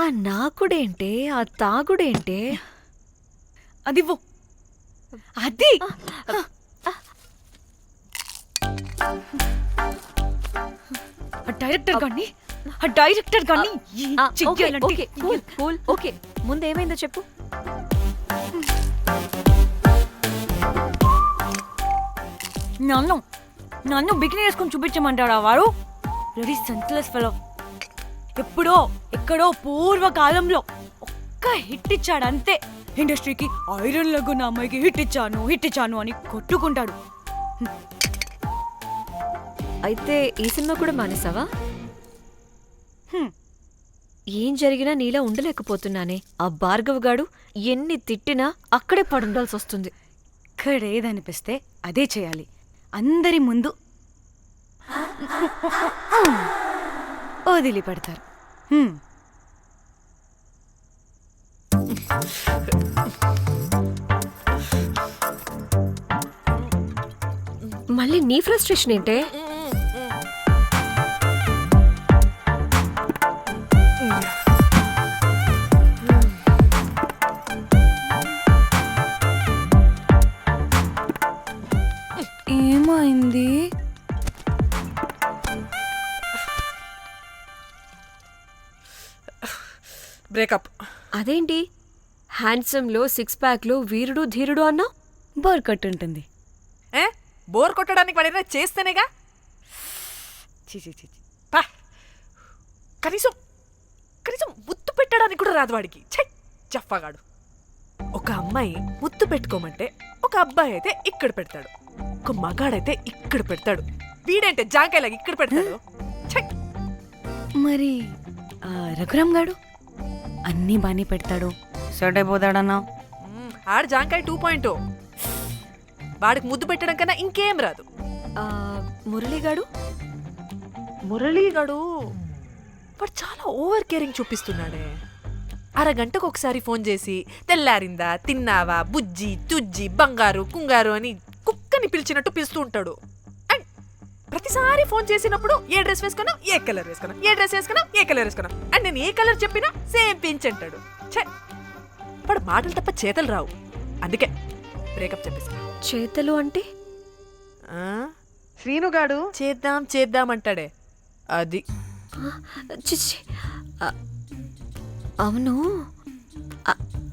ఆ నాకుడేంటే, ఆ తాగుడేంటే? అదివ్వు. అది డైరెక్టర్ గాని ఓకే కూల్ ఓకే. ముందేమైందో చెప్పు. నన్ను బికినీ వేసుకొని చూపించమంటాడా వాడు? Ready senseless fellow. ఎప్పుడో ఎక్కడో పూర్వకాలంలో ఒక్క హిట్ ఇచ్చాడు అంతే. ఇండస్ట్రీకి ఐరన్ లెగ్ నా అమ్మాయికి హిట్ ఇచ్చాను అని కొట్టుకుంటాడు. అయితే ఈ సినిమా కూడా మానేసావా? ఏం జరిగినా నీలా ఉండలేకపోతున్నానే. ఆ భార్గవ్ గాడు ఎన్ని తిట్టినా అక్కడే పడుండాల్సి వస్తుంది. ఇక్కడేదనిపిస్తే అదే చేయాలి. అందరి ముందు వదిలిపెడతారు. మళ్ళీ నీ ఫ్రస్ట్రేషన్ ఏంటే? ఏమైంది? బ్రేకప్. అదేంటి హ్యాండ్సమ్ లో 6 ప్యాక్ లో వీరుడు ధీరుడు అన్నా? బోర్ కట్టుంటుంది. బోర్ కొట్టడానికి వాడైనా చేస్తేనేగా. పా, కనీసం ముద్దు పెట్టడానికి కూడా రాదు వాడికి. జఫాగాడు. ఒక అమ్మాయి ముద్దు పెట్టుకోమంటే ఒక అబ్బాయి అయితే ఇక్కడ పెడతాడు, ఒక మగాడైతే ఇక్కడ పెడతాడు. వీడంటే జాంకాయలాగా ఇక్కడ పెడతాడు. మరి రఘురామ్ గాడు అన్నీ బానే పెడతాడు, సెట్ అయిపోతాడన్నా. ఆడు జాంకాయ 2.0. వాడికి ముద్దు పెట్టడం కన్నా ఇంకేం రాదు. మురళీగాడు వాడు చాలా ఓవర్ కేరింగ్ చూపిస్తున్నాడే. అరగంటకు ఒకసారి ఫోన్ చేసి తెల్లారిందా, తిన్నావా, బుజ్జి తుజ్జి, బంగారు కుంగారు అని కుక్కని పిలిచినట్టు పిలుస్తూ ఉంటాడు. అండ్ ప్రతిసారి ఫోన్ చేసినప్పుడు ఏ డ్రెస్ వేసుకున్నా, ఏ కలర్ వేసుకున్నా, ఏ డ్రెస్ వేసుకున్నా, ఏ కలర్ వేసుకున్నా, అండ్ నేను ఏ కలర్ చెప్పినా సేమ్ పించ్ అంటాడు. వాడు మాటలు తప్ప చేతలు రావు. అందుకే బ్రేకప్ చెప్పేసా. చేతలు అంటే శ్రీనుగాడు చేద్దాం అంటాడే అది. చిచ్చి, అవును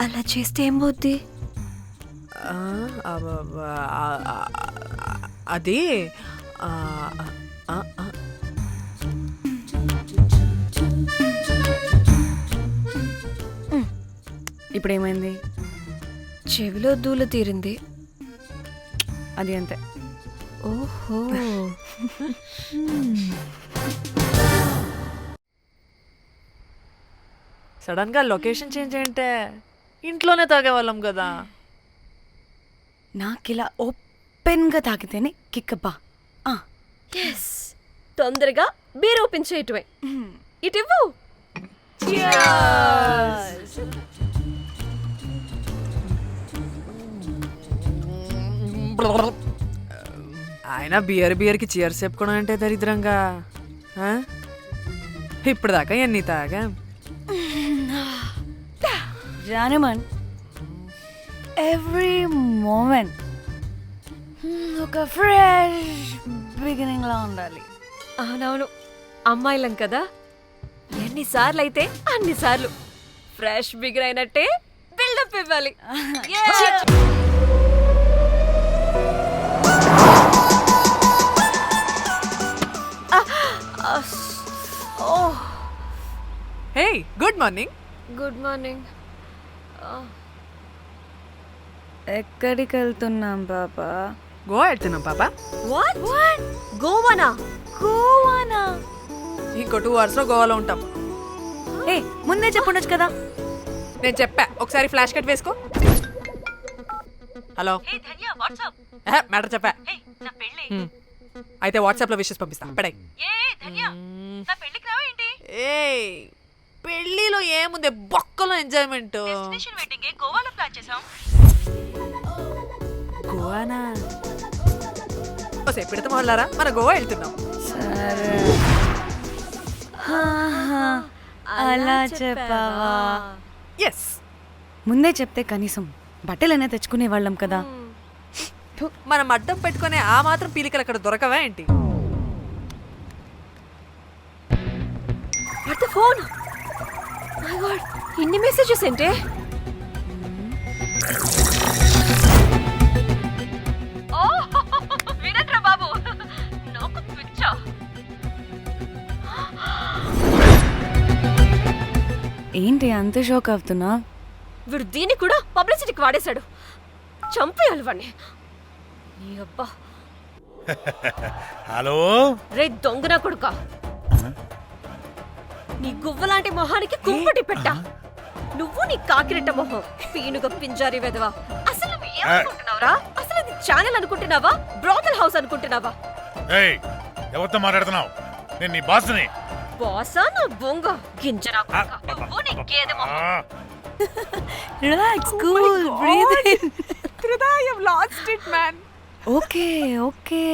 అలా చేస్తే ఏమవుద్ది? అది ఇప్పుడేమైంది? చెవిలో దూల తీరింది. అది అంతే. ఓహో. సడన్ గా లొకేషన్ చేంజ్ అంటే ఇంట్లోనే తాగేవాళ్ళం కదా. నాకిలా ఓపెన్ గా తాగితేనే కిక్కబ్బా. తొందరగా బీర్ ఓపెన్ చేయటమే. ఇటివ్వు. ఆయన బియర్కి చీర్స్ చెప్పుకోవడం అంటే దరిద్రంగా. ఇప్పుడు దాకా ఎన్ని తాగా జానమన్. ఎవ్రీ మూమెంట్ ఒక ఫ్రెష్ బిగినింగ్ లా ఉండాలి. అవునవును, అమ్మాయిలం కదా, ఎన్నిసార్లు అయితే అన్నిసార్లు ఫ్రెష్ బిగిన్ అయినట్టే బిల్డప్ ఇవ్వాలి. హే, గుడ్ మార్నింగ్. Good morning. ఎక్కడికి వెళ్తున్నాం పాపా? గోవా వెళ్తున్నాం పాపా. వాట్? గోవానా? ఇంకో 2 hours లో గోవాలో ఉంటాం. ముందే చెప్పుండొచ్చు కదా. నేను చెప్పా, ఒకసారి ఫ్లాష్ కట్ వేసుకో. హలో, మ్యాటర్ చెప్పా. అయితే వాట్సాప్ లో విషెస్ పంపిస్తా. పడాయి. పెళ్లిలో ఏముంది, బొక్కలో ఎంజాయ్మెంట్. గోవానా? పెడతా మొదలారా, మన గోవా వెళ్తున్నాం. సరే, అలా చెప్పావా? ఎస్. ముందే చెప్తే కనీసం బట్టలైనా తెచ్చుకునే వాళ్ళం కదా. మనం అడ్డం పెట్టుకునే ఆ మాత్రం పీలికలు అక్కడ దొరకవా ఏంటి? What the phone? My God, ఇన్ని మెసేజెస్ ఏంటే? ఓ వీరేంద్ర బాబు, నాకు పిచ్చా. ఏంటి అంత షాక్ అవుతున్నా? వీడు దీన్ని కూడా పబ్లిసిటీకి వాడేశాడు. చంపేయాలి వాడిని. నీ అబ్బా. హలో రే దొంగన కొడుక, నీ గువ్వలాంటి మొహానికి కుంపటి పెట్టా. నువ్వు నీ కాకిరెట్ట మొహం, పీనుగ పింజారి వెదవా. అసలు నువ్వు ఏమనుకుంటున్నావురా? అసలు ఇది ఛానల్ అనుకుంటున్నావా, బ్రోకల్ హౌస్ అనుకుంటున్నావా? ఏయ్ ఎవరితో మాట్లాడుతున్నావు? నేను నీ బాస్ని. బాసా నా బొంగ గింజరా కొడుక, నువ్వు నీ గేదె మొహం. Relax, cool, breathe in. Trida, you've lost it, man. Okay okay,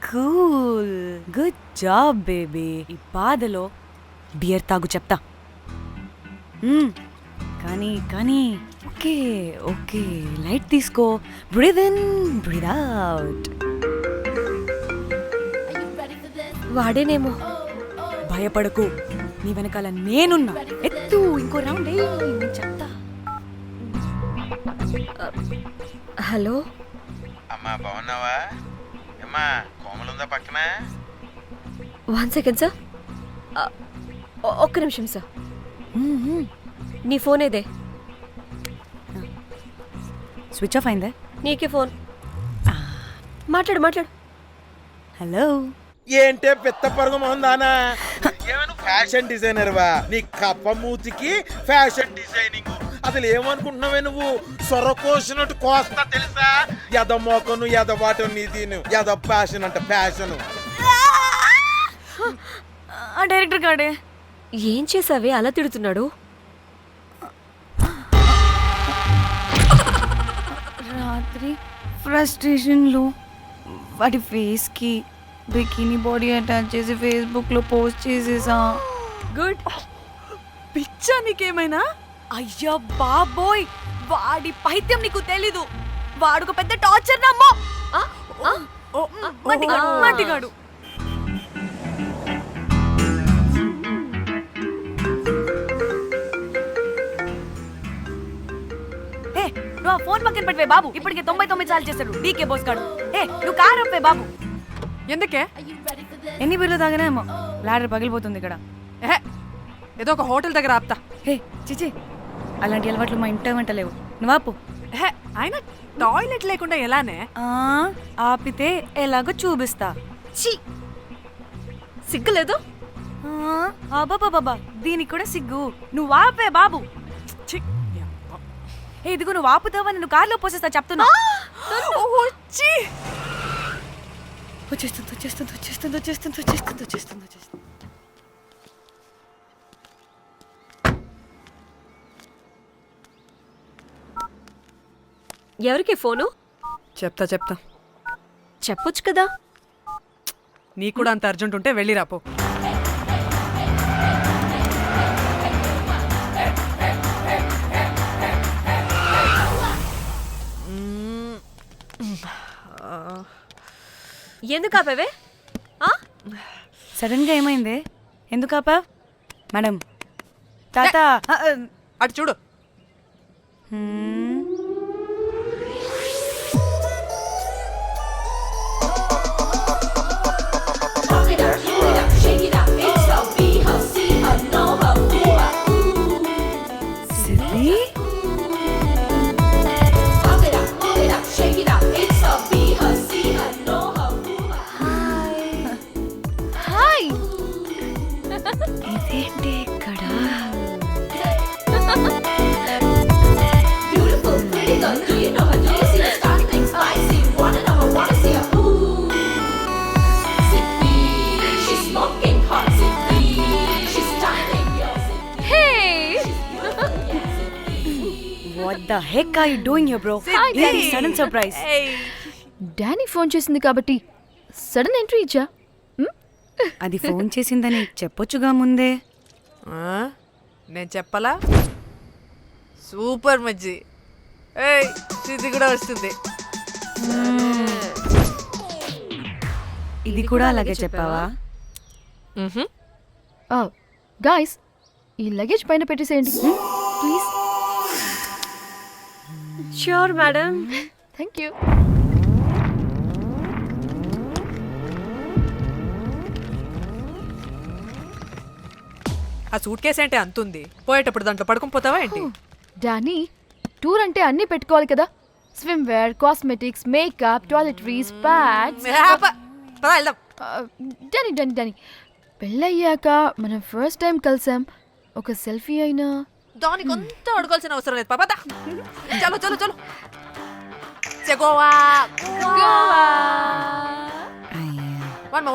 cool, good job baby. ఈ బాధలో బియర్ తాగు చెప్తా. కానీ కానీ ఓకే ఓకే, లైట్ తీసుకో. Breathe in, breathe out. వాడేనేమో. భయపడకు, నీ వెనకాల నేనున్నా. ఎత్తు, ఇంకో రౌండ్ నేను చెప్తా. హలో అమ్మా బాగున్నావా? అమ్మా కోమలుందా పక్కన? 1 సెకండ్ సార్. ఒక్క నిమిషం సార్. నీ ఫోన్ ఏదే? స్విచ్ ఆఫ్ అయిందే. నీకే ఫోన్. మాట్లాడు మాట్లాడు. హలో. ఏంటే పెద్ద పరుగు మొహందానా? ఏమైనా ఫ్యాషన్ డిజైనర్ వా? నీ కప్ప మూతికి ఫ్యాషన్ డిజైనింగ్. అసలు ఏమనుకుంటున్నావే నువ్వు? సొర కోసినట్టు కోస్తా తెలుసా? ఎద మోకను ఎద వాటను నీ దీను ఎద ఫ్యాషన్ అంట ఫ్యాషన్. డైరెక్టర్ గాడే ఏం చేసావే అలా తిడుతున్నాడు? రాత్రి ఫ్రస్ట్రేషన్లో వాడి ఫేస్కి బికినీ బాడీ అటాచ్ చేసి ఫేస్బుక్లో పోస్ట్ చేసేసా. గుడ్. పిచ్చా నీకేమైనా? అయ్యా బాబోయ్, వాడి పైత్యం నీకు తెలీదు. వాడుక పెద్ద టార్చర్ నమ్మో. మట్టిగాడు. నువ్వు ఆ ఫోన్ పక్కన పెట్టవే బాబు. ఇప్పటికే 99 సార్లు చేశాడు డీకే బోస్ గాడు. నువ్వు కారు అప్పే బాబు. ఎందుకే? ఎన్ని బిర్లు తాగినామో లాడర్ పగిలిపోతుంది ఇక్కడ. ఏదో ఒక హోటల్ దగ్గర ఆపుతా. చిచి, అలాంటి అలవాట్లు మా ఇంట వెంట లేవు. నువ్వు ఆపు. ఆయన టాయిలెట్ లేకుండా ఎలానే? ఆపితే ఎలాగో చూపిస్తా. ఛీ, సిగ్గులేదు? బాబా దీనికి కూడా సిగ్గు. నువ్వు ఆపే బాబు. ఇదిగో నువ్వు ఆపుతావని నువ్వు కార్లో పోసేస్తా చెప్తున్నా. వచ్చేస్తుంది. ఎవరికి ఫోను? చెప్తా చెప్పొచ్చు కదా. నీ కూడా అంత అర్జెంట్ ఉంటే వెళ్ళి రాపో. ఎందుకు ఆపేవే? సడన్ గా ఏమైంది? ఎందుకు ఆపా? మేడం తాత అటు చూడు. ఇదేంటి ఇక్కడ? What the heck are you doing here, bro? Hey, sudden surprise. Danny phone చేసింది కాబట్టి సడన్ ఎంట్రీ ఇచ్చా. అది ఫోన్ చేసిందని చెప్పొచ్చుగా ముందే. నేను చెప్పలా సూపర్ మజ్జి. ఏయ్ ఇది కూడా వస్తుంది. ఇది కూడా అలాగే చెప్పావా? గాయస్ ఈ లగేజ్ పైన పెట్టేసేయండి please. Sure madam. Thank you. ఆ సూట్ కేసు అంటే అంతుంది, పోయేటప్పుడు దాంట్లో పడుకుని పోతావా ఏంటి? డానీ టూర్ అంటే అన్నీ పెట్టుకోవాలి కదా. Swimwear, cosmetics, makeup, toiletries, pads. పద వెళ్దాం. డానీ డానీ డానీ పెళ్ళయ్యాక మనం ఫస్ట్ టైం కలిసాం, ఒక సెల్ఫీ అయినా. దానికి అంతా అడగాల్సిన అవసరం లేదు పాపా. చలో చలో చలో. గోవా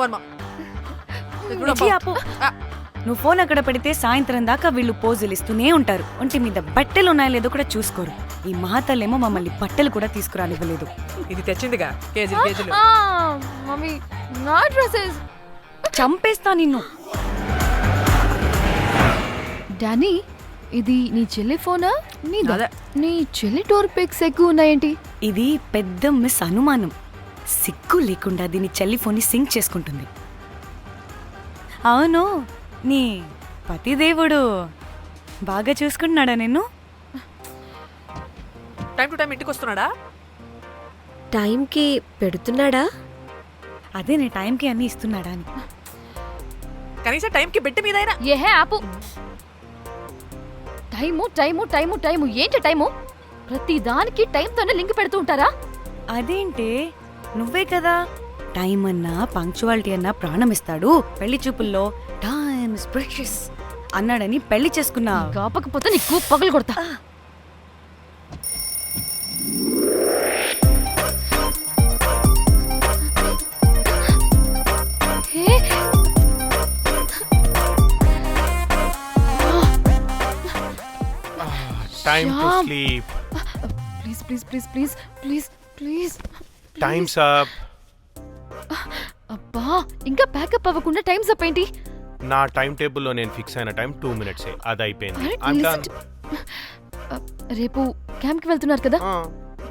వర్మ మిర్చి ఆపు. నువ్వు ఫోన్ అక్కడ పెడితే సాయంత్రం దాకా వీళ్ళు పోజులు ఇస్తూనే ఉంటారు. ఒంటి మీద బట్టలు ఉన్నాయో లేదో కూడా చూసుకోరు. ఈ మహాతల్లేమో మమ్మల్ని బట్టలు కూడా తీసుకురానివ్వలేదు. ఇది తెచ్చిందిగా కేజీలు కేజీలు. మమ్మీ నా డ్రెస్సెస్. చంపేస్తా నిన్ను. డానీ ఇది నీ చెల్లి ఫోనా నీదా? అదే. నీ చెల్లి టూర్ పిక్స్ ఎక్కువ ఉన్నాయేంటి? ఇది పెద్ద మిస్ అనుమానం. సిగ్గు లేకుండా దీని చెల్లి ఫోన్ని సింక్ చేసుకుంటుంది. అవును, నీ పతిదేవుడు బాగా చూసుకుంటున్నాడా నిన్ను? టైం టు టైం ఇంటికి వస్తున్నాడా? టైంకి పెడుతున్నాడా? అదే నీ టైంకి అన్నీ ఇస్తున్నాడా అని. కనీసం టైంకి బెట్టి మీదైనా. ఏహే ఆపు. టైము టైము టైము టైము ఏంటి టైము? ప్రతి దానికి టైంతోనే లింక్ పెడుతూ ఉంటారా? అదేంటే నువ్వే కదా టైం అన్నా పంక్చువాలిటీ అన్నా ప్రాణం ఇస్తాడు, పెళ్లి చూపుల్లో టైమ్ ఇస్ ప్రెషియస్ అన్నాడని పెళ్లి చేసుకున్నా. కాపకపోతే నీకు పగలు కొడతా. Time to Shyam. sleep. Please please please please please please. Time's up. అబ్బా ఇంకా ప్యాకప్ అవ్వకుండా టైం అప్ ఏంటి? నా టైం టేబుల్లో నేను ఫిక్స్ అయిన టైం 2 minutes. అది అయిపోయింది. Alright, I'm listen done. రేపు క్యాంప్కి వెళ్తున్నారు కదా,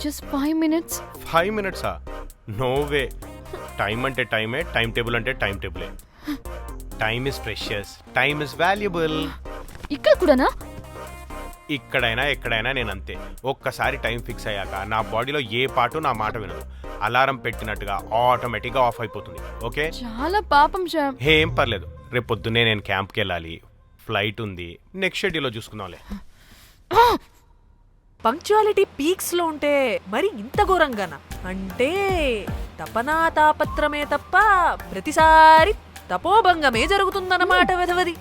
just 5 minutes. 5 minutes? No way. Time అంటే టైమే, టైం టేబుల్ అంటే టైం టేబులే. Time is precious, time is valuable. ఇక్కడ కూడానా? ఇక్కడైనా ఎక్కడైనా నేను అంతే. ఒక్కసారి టైం ఫిక్స్ అయ్యాక నా బాడీలో ఏ పాటు నా మాట వినదు. అలారం పెట్టినట్టుగా ఆటోమేటిక్గా ఆఫ్ అయిపోతుంది. ఓకే, చాలా పాపం శ్యామ్. ఏం పర్లేదు. రేపు పొద్దున్నే నేను క్యాంప్కి వెళ్ళాలి, ఫ్లైట్ ఉంది. నెక్స్ట్ షెడ్యూల్లో చూసుకుందాంలే. పంక్చువాలిటీ పీక్స్ లో ఉంటే మరి ఇంత ఘోరంగానా? అంటే తపనా తాపత్రమే తప్ప ప్రతిసారి తపోభంగమే జరుగుతుందన్నమాట వెధవది.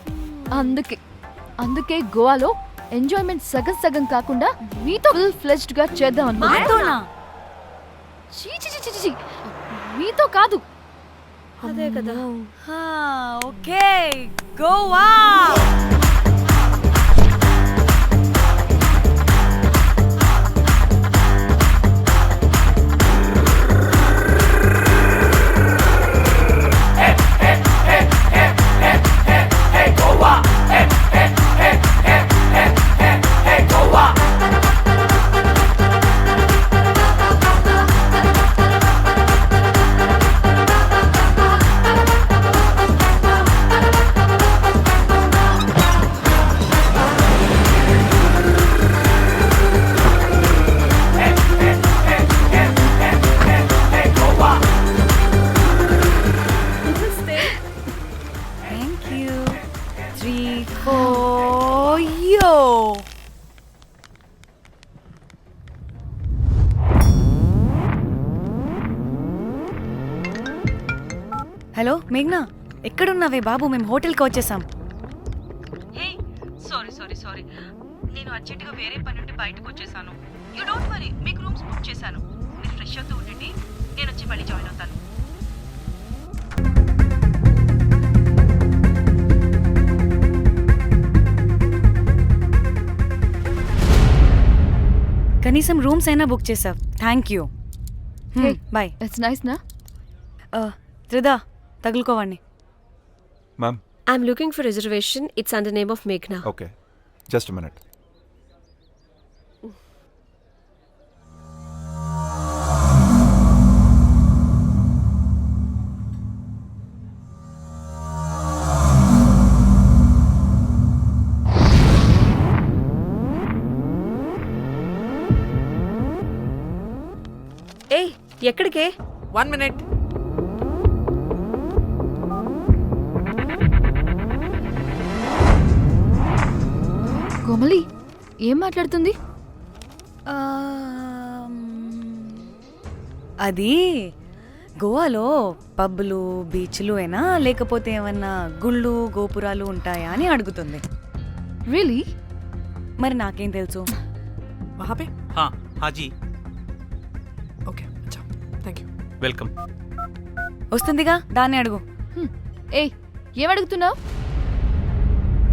అందుకే గోవాలో ఎంజాయ్మెంట్ సగం సగం కాకుండా మీతో ఫుల్ ఫ్లెజ్డ్ గా చేద్దాం అనుకున్నా. చీ చీ చీ చీ చీ. మీతో కాదు. అదే కదా. Okay, Goa. Thank you. 3, 4, yo. Hello మేఘ్నా, ఎక్కడున్నావే బాబు? మేము హోటల్కి వచ్చేసాం. సారీ నేను అర్జెంటుగా వేరే పని నుండి బయటకు వచ్చేసాను. యూ డోంట్ వరీ, మీకు రూమ్స్ బుక్ చేశాను. మీరు ఫ్రెష్ అవుతూ ఉండండి, నేను వచ్చి మళ్ళీ జాయిన్ అవుతాను. కనీసం రూమ్స్ అయినా బుక్ చేసావు. Thank you. Bye. It's nice నా? త్రిదా, తగులుకోవండి. Ma'am, I'm looking for reservation. It's under name of మేఘ్నా. ఓకే. Just minute. ఏయ్ ఎక్కడికే? 1 minute. కోమలి ఏం మాట్లాడుతుంది? అది గోవాలో పబ్బులు బీచ్లు అయినా లేకపోతే ఏమన్నా గుళ్ళు గోపురాలు ఉంటాయా అని అడుగుతుంది. రియలీ? మరి నాకేం తెలుసు? वहाँ पे? हाँ हाँ जी Okay, अच्छा. Thank you. वेलकम. వస్తుందిగా, దాన్ని అడుగు. ఏయ్ ఏం అడుగుతున్నావు?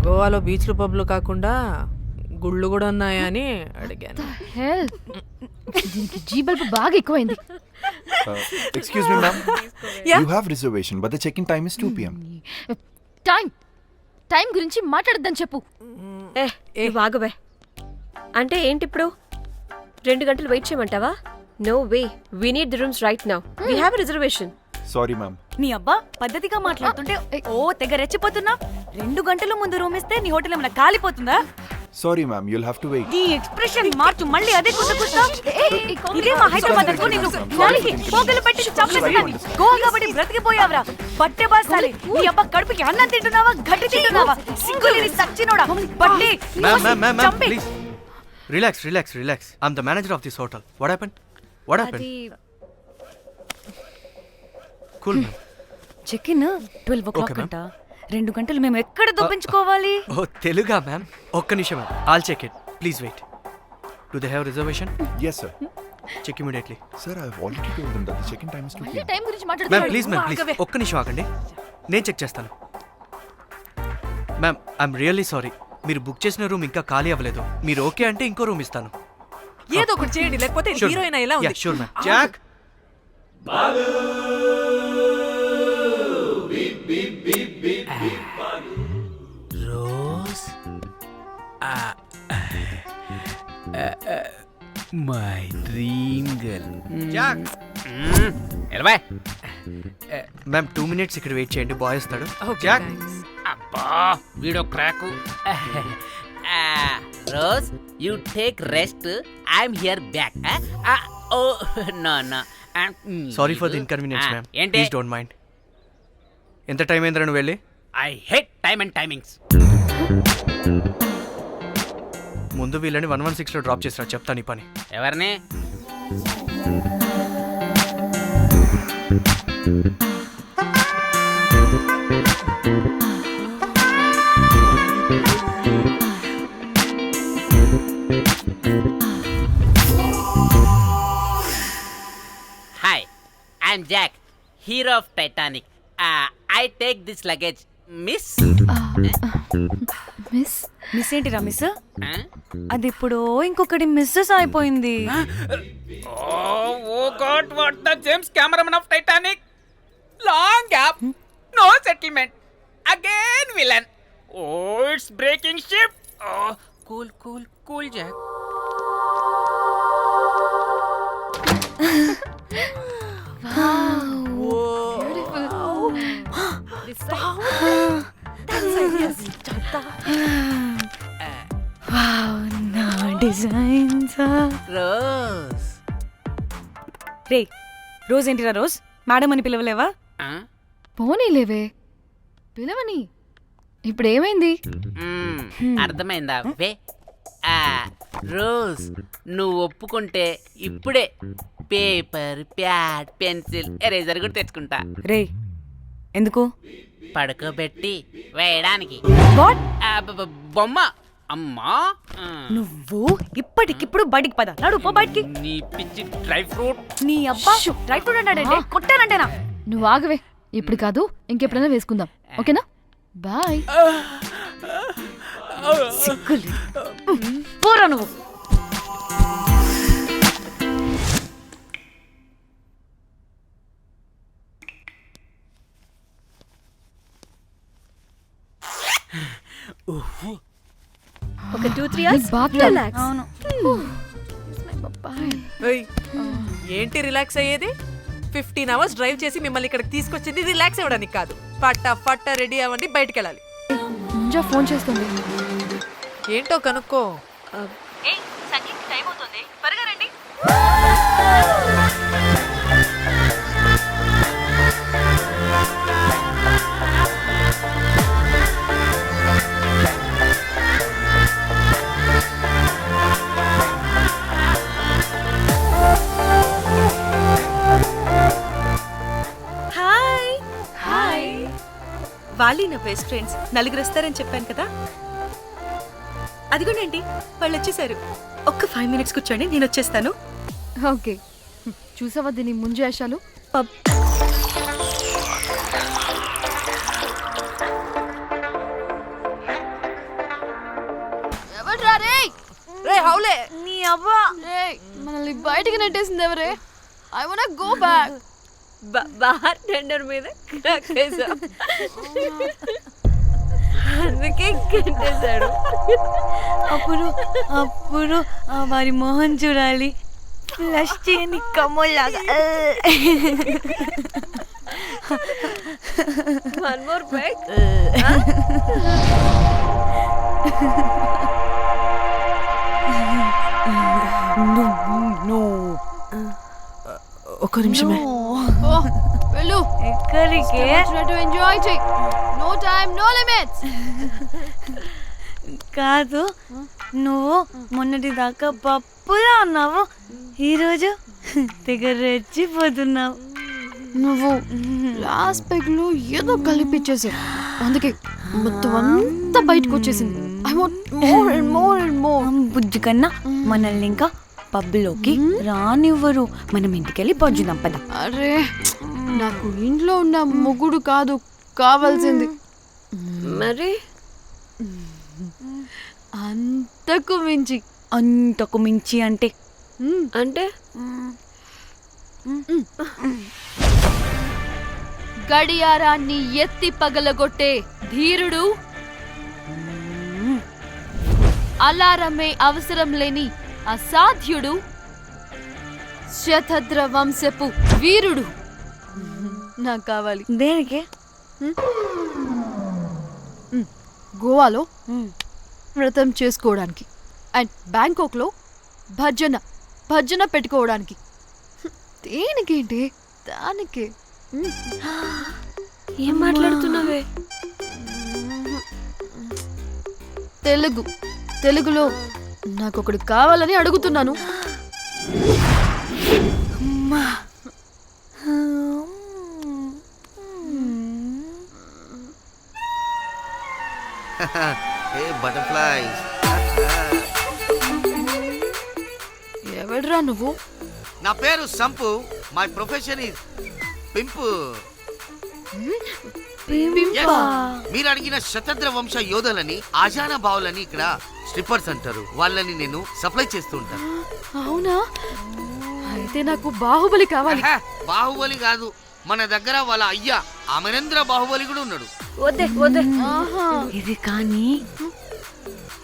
గోవాలో బీచ్లు పబ్లు కాకుండా గుళ్ళు కూడా ఉన్నాయా అని అడిగాను. హెల్ దీనికి జీ బల్బ్ బాగా ఎక్కువైంది. Excuse me ma'am, you have reservation but the check in time is 2 PM. Time గురించి మాట్లాడద్దని చెప్పు. ఏ బాగువే. అంటే ఏంటి ఇప్పుడు 2 గంటలు వెయిట్ చేయమంటావా? No way, we need the rooms right now. We have a reservation. Sorry ma'am. నీ అబ్బా పద్ధతిగా మాట్లాడుతుంటే ఓ తెగ రెచ్చిపోతున్నా. 2 గంటల ముందు రూమ్ ఇస్తే నీ హోటల్ ఏమైనా కాలిపోతుందా? Sorry ma'am, you'll have to wait. నీ ఎక్స్ప్రెషన్ మార్చు, మళ్ళీ అదే కుసకుస్తా. ఇదే మా హైదరాబాద్ అనుకో, నేను నాలికి పోగలు పెట్టి చంపేస్తాను. గోవా కాబట్టి బ్రతికిపోయావరా బట్టే బాసాలి. నీ అబ్బా కడుపుకి అన్నం తింటున్నావా, గడ్డి తింటున్నావా? సింగులేని సచ్చినోడా బట్టే. Ma'am, please. Relax. I'm the manager of this hotel. What happened? అది Cool, ma'am. Check in 12 o'clock Okay, ma'am. అంట. 2 గంటలు మేము ఎక్కడ దొప్పించుకోవాలి? Oh, Teluga, ma'am. ఒక్క నిమిషం, ma'am. I'll check it. Please wait. Do they have reservation? Yes sir. Check immediately. Sir, I have already told them that the check in time is 2 PM. Time గురించి Ma'am, మాట్లాడుతున్నాడు. please. ఒక్క నిమిషం ఆగండి. నేను check చేస్తాను. Ma'am, I'm really sorry. మీరు book చేసిన room ఇంకా ఖాళీ అవ్వలేదు. మీరు ఓకే అంటే ఇంకో రూమ్ ఇస్తాను. ఏదో ఒకటి చేయండి, లేకపోతే హీరోయిన్ ఎలా ఉంది? Sure ma'am. Jack, Rose my dream girl. Jack. ఎలవా మ్యామ్ 2 minutes ఇక్కడ వెయిట్ చేయండి, బాయ్ వస్తాడు. Okay, Jack. thanks. అబ్బా వీడో crack. Rose you take rest, I'm here back. Oh no sorry for the inconvenience ma'am. ఏంటి? Please don't mind. ఎంత time అయిందిరా నువ్వు వెళ్ళి? I hate time and timings. ముందు వీళ్ళని 116లో డ్రాప్ చేసినా, చెప్తాను ఈ పని. ఎవరిని? Hi, I'm Jack, hero of Titanic. I take this luggage miss. Miss ఏంటిరా మిస్? అది ఇప్పుడు ఇంకొకటి మిస్సెస్ అయిపోయింది. Oh God, what the James cameraman of Titanic. Long gap, no settlement, again villain. Oh it's breaking ship. Cool Jack. నా designs. Rose. రే Rose ఏంటిరా Rose? Madam అని పిలవలేవా? పోనీలేవే పిలవని. ఇప్పుడు ఏమైంది? అర్థమైందా? వే రోజ్, నువ్వు ఒప్పుకుంటే ఇప్పుడే పేపర్, ప్యాడ్, పెన్సిల్, ఎరేజర్ కూడా తెచ్చుకుంటా. రే ఎందుకు? పడుకోబెట్టి వేయడానికి. వాట్? బొమ్మ. అమ్మా, నువ్వు ఇప్పటికిప్పుడు బయటికి పద. నడు పో బయటికి. నీ పిచ్చి డ్రై ఫ్రూట్. నీ అబ్బా డ్రై ఫ్రూట్ అన్నాడంటే కొట్టానంటేనా? నువ్వు ఆగవే, ఇప్పుడు కాదు ఇంకెప్పుడైనా వేసుకుందాం, ఓకేనా? బాయ్. సిగ్గులు పోరా నువ్వు. ఒక 2-3 అవర్స్ బాగా రిలాక్స్. అవును. ఏయ్, ఏంటి రిలాక్స్ అయ్యేది? 15 అవర్స్ డ్రైవ్ చేసి మిమ్మల్ని ఇక్కడికి తీసుకొచ్చింది రిలాక్స్ అవ్వడానికి కాదు. ఫట్ట రెడీ అవ్వండి, బయటికి వెళ్ళాలి. ముంజా ఫోన్ చేస్తుంది. ఏంటో కనుక్కో. ఏయ్ సంగీత్ టైం అవుతుంది త్వరగా రండి. హాయ్. హాయ్. వాళ్ళు నా బెస్ట్ ఫ్రెండ్స్. నలుగురు వస్తారని చెప్పాను కదా, అదిగోనండి వాళ్ళు వచ్చేసారు. ఒక్క 5 minutes కూర్చోండి, నేను వచ్చేస్తాను. ఓకే, చూసావా దీని ముంజేషాలు? ఎవడ్రా రే? రే హౌలే, నీ అవ్వ. రేయ్, మనల్ని బయటికి నెట్టేసింది ఎవరే? I want go back. Bar tender మీద క్రాక్ వేసా, అందుకే కట్టేశాడు. అప్పుడు వారి మొహం చూడాలి, ఫ్లష్ చేయని కమ్మోలాగా. One more back. ఒక్క నిమిషమే. వెళ్ళు. ఎక్కడికి? ఎంజాయ్ చెయ్. No time, no limits. కాదు, నువ్వు మొన్నటి దాకా పప్పులా ఉన్నావు, ఈరోజు తెగ రెచ్చిపోతున్నావు. నువ్వు లాస్ట్ పెగ్ లో ఏదో కలిపిచ్చేసావు, అందుకే మొత్తం అంతా బయటకు వచ్చేసింది. I want more and more and more. బుజ్జి కన్నా మనల్ని ఇంకా పబ్లోకి రానివ్వరు. మనం ఇంటికెళ్ళి బొజ్జుదాం పద. అరే, నాకు ఇంట్లో ఉన్న మొగుడు కాదు కావాల్సింది. మరి అంతకు మించి. అంతకు మించి అంటే అంటే గడియారాన్ని ఎత్తి పగలగొట్టే ధీరుడు, అలారమే అవసరం లేని అసాధ్యుడు, శతద్ర వంశపు వీరుడు నాకు కావాలి. దేనికి? గోవాలో వ్రతం చేసుకోవడానికి అండ్ బ్యాంకాక్లో భజన పెట్టుకోవడానికి. దేనికేంటి? దానికి. ఏం మాట్లాడుతున్నావే? తెలుగులో నాకొకడు కావాలని అడుగుతున్నాను. బటర్ఫ్లైస్. ఎవడ్రా నువ్వు? నా పేరు Sampu. My profession is pimp. Yes, మీరు అడిగిన శతద్ర వంశ యోధులని, ఆజానా బావులని ఇక్కడ స్ట్రిప్పర్స్ అంటారు. వాళ్ళని నేను సప్లై చేస్తూ ఉంటాను. అవునా? అయితే నాకు బాహుబలి కావాలి. బాహుబలి కాదు, మన దగ్గర వాళ్ళ అయ్యా అమరేంద్ర బాహుబలి కూడా ఉన్నాడు. వద్దే. ఇది కానీ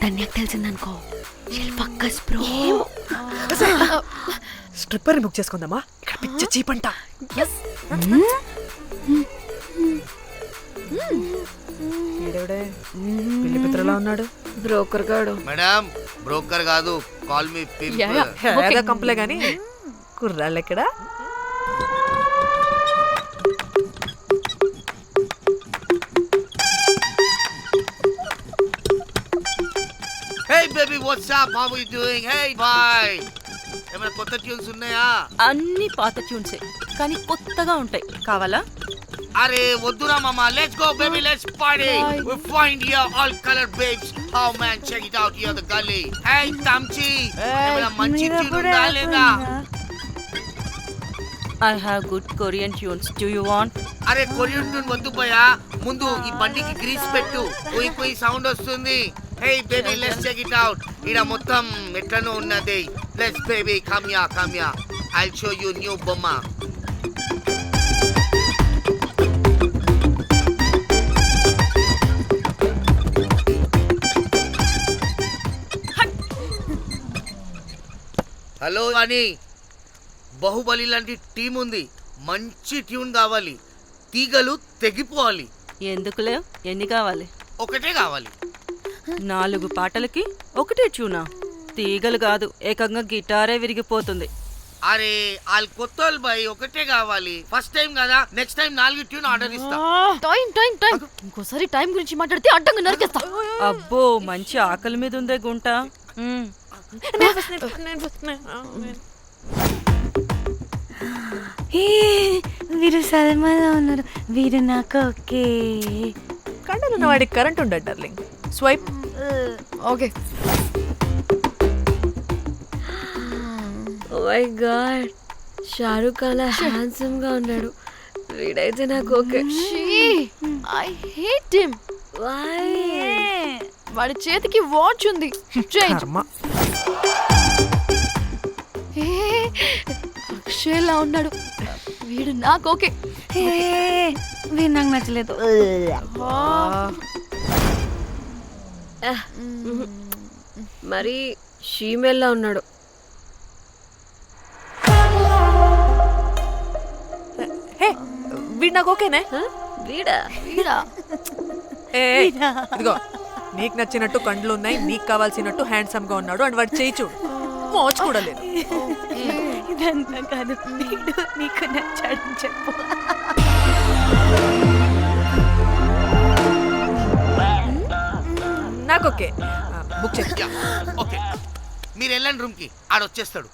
ధన్యకు తెలిసిందనుకో, స్ట్రిప్పర్ బుక్ చేసుకుందామా? ఇక్కడ పిచ్చ చీపంట. పిల్లి పిత్రలా ఉన్నాడు. బ్రోకర్ గాడు. మేడం, బ్రోకర్ కాదు, కాల్ మీ పింప్. కంపలే గాని కుర్రాళ్ళు ఎక్కడ? Hey baby, what's up? How are you doing? Hey, bye. ఏమైనా కొత్త ట్యూన్స్ ఉన్నాయా? అన్ని పాత ట్యూన్సే, కానీ కొత్తగా ఉంటాయి. కావాలా? అరే వద్దురా మామ. Let's go baby, let's party. We find here all color babes. Oh man, check it out here the gully. Hey Tamchi, ఏమైనా మంచి ట్యూన్ ఉందా లేదా? I have good Korean tunes. Do you want? అరే కొరియన్ ట్యూన్ వద్దు పోయా, ముందు ఈ బండికి గ్రీస్ పెట్టు. కొయి సౌండ్ వస్తుంది. Hey baby, let's check it out. ఇడ మొత్తం ఎట్లనో ఉన్నది. Let's baby, come here. I'll show you new బొమ్మ. హలో అని బాహుబలి లాంటి టీం ఉంది, మంచి ట్యూన్ కావాలి, తీగలు తెగిపోవాలి. ఎందుకులే, ఎన్ని కావాలి? ఒకటే కావాలి. 4 పాటలకి ఒకటే ట్యూనా? తీగలు కాదు, ఏకంగా గిటారే విరిగిపోతుంది. అరే వాళ్ళు కొత్త వాళ్ళు బాయ్, ఒకటే కావాలి. ఫస్ట్ టైం కదా, నెక్స్ట్ టైం 4 ట్యూన్ ఆర్డర్ ఇస్తా. టైం టైం టైం ఇంకోసారి టైం గురించి మాట్లాడితే అడ్డంగా నరికేస్తా. అబ్బో, మంచి ఆకలి మీద ఉందే గుంట. వీరు సల్మాలో ఉన్నారు, వీరు నాకు ఓకే. కండలున్న వాడికి కరెంట్ ఉండడు darling. Swipe. Okay. Oh my god, Shahrukh అలా హ్యాండ్సమ్ గా ఉన్నాడు. వీడైతే నాకు ఓకే. I hate him. వాడి చేతికి వాచ్ ఉంది. చేంజ్. అక్షయ్లా ఉన్నాడు. వీడు నాకు ఓకే. వీరు నాకు నచ్చలేదు. మరి షీమేల్లా ఉన్నాడు. హే, వీడు నాకు ఓకేనే. వీడా? వీడా? ఇదిగో, నీకు నచ్చినట్టు కండ్లు ఉన్నాయి, నీకు కావాల్సినట్టు హ్యాండ్సమ్ గా ఉన్నాడు అండ్ వాడు చేయి చూడు, మోచు కూడా లేదు. ఇదంతా కాదు, వీడు నీకు నచ్చాడని చెప్పు. నాకు ఓకే. బుక్ చేసి. ఓకే, మీరు వెళ్ళండి రూమ్ కి, ఆడొచ్చేస్తాడు.